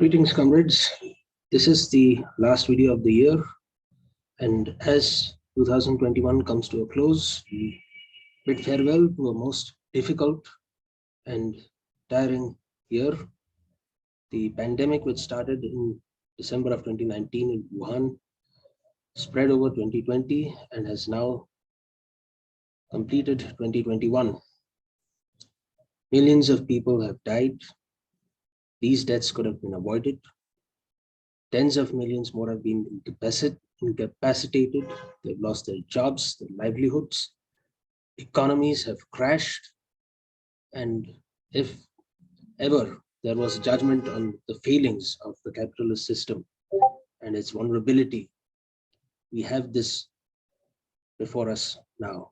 Greetings, comrades. This is the last video of the year, and as 2021 comes to a close, we bid farewell to a most difficult and tiring year. The pandemic, which started in December of 2019 in Wuhan, spread over 2020 and has now completed 2021. Millions of people have died. These deaths could have been avoided. Tens of millions more have been incapacitated. They've lost their jobs, their livelihoods. Economies have crashed. And if ever there was judgment on the failings of the capitalist system and its vulnerability, we have this before us now.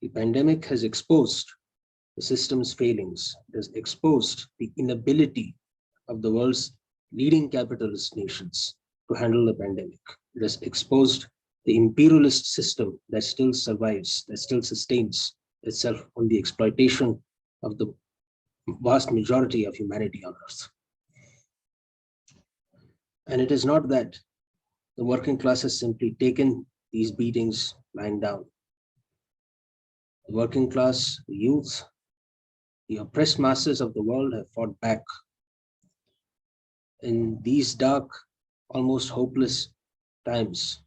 The pandemic has exposed the system's failings. It has exposed the inability of the world's leading capitalist nations to handle the pandemic. It has exposed the imperialist system that still survives, that still sustains itself on the exploitation of the vast majority of humanity on Earth. And it is not that the working class has simply taken these beatings lying down. The working class, the youth, the oppressed masses of the world have fought back. In these dark, almost hopeless times,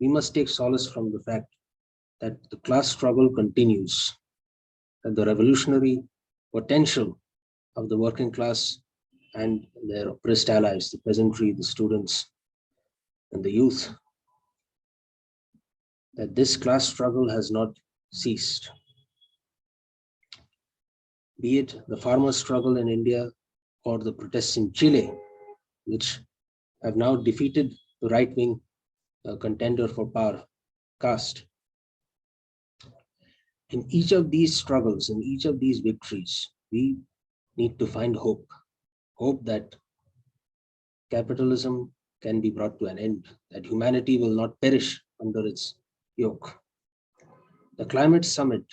we must take solace from the fact that the class struggle continues, that the revolutionary potential of the working class and their oppressed allies, the peasantry, the students, and the youth, that this class struggle has not ceased. Be it the farmer struggle in India or the protests in Chile, which have now defeated the right-wing contender for power, caste. In each of these struggles, in each of these victories, we need to find hope. Hope that capitalism can be brought to an end, that humanity will not perish under its yoke. The climate summit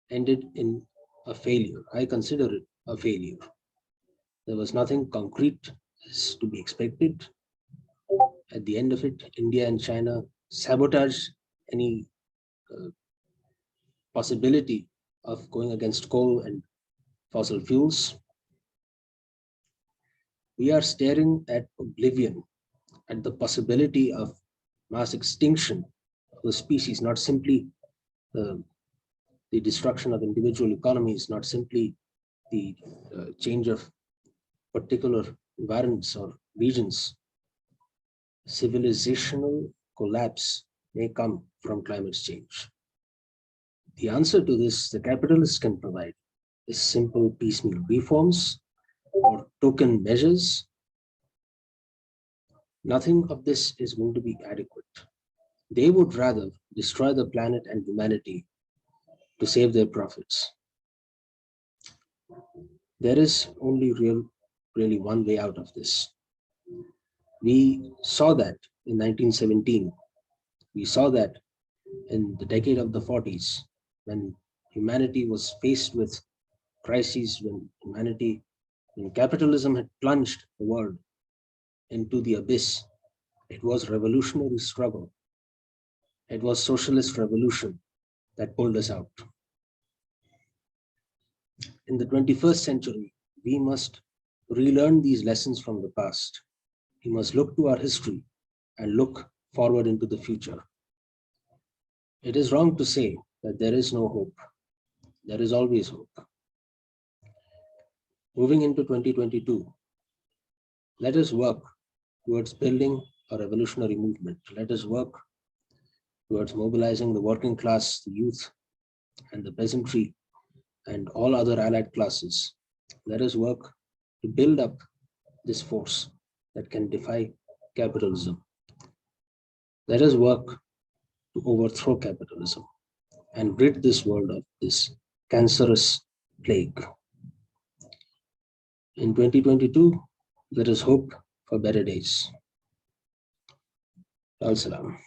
ended in a failure. I consider it a failure. There was nothing concrete as to be expected. At the end of it, India and China sabotaged any possibility of going against coal and fossil fuels. We are staring at oblivion, at the possibility of mass extinction of the species, not simply the destruction of individual economies, not simply the change of particular environments or regions. Civilizational collapse may come from climate change. The answer to this, the capitalists can provide, is simple piecemeal reforms or token measures. Nothing of this is going to be adequate. They would rather destroy the planet and humanity to save their profits. There is only really one way out of this. We saw that in 1917. We saw that in the decade of the 40s, when humanity was faced with crises, when capitalism had plunged the world into the abyss. It was revolutionary struggle. It was socialist revolution that pulled us out. In the 21st century, we must relearn these lessons from the past. We must look to our history and look forward into the future. It is wrong to say that there is no hope. There is always hope. Moving into 2022, let us work towards building a revolutionary movement. Let us work towards mobilizing the working class, the youth, and the peasantry, and all other allied classes. Let us work to build up this force that can defy capitalism. Let us work to overthrow capitalism and rid this world of this cancerous plague. In 2022, let us hope for better days. Al-Salam.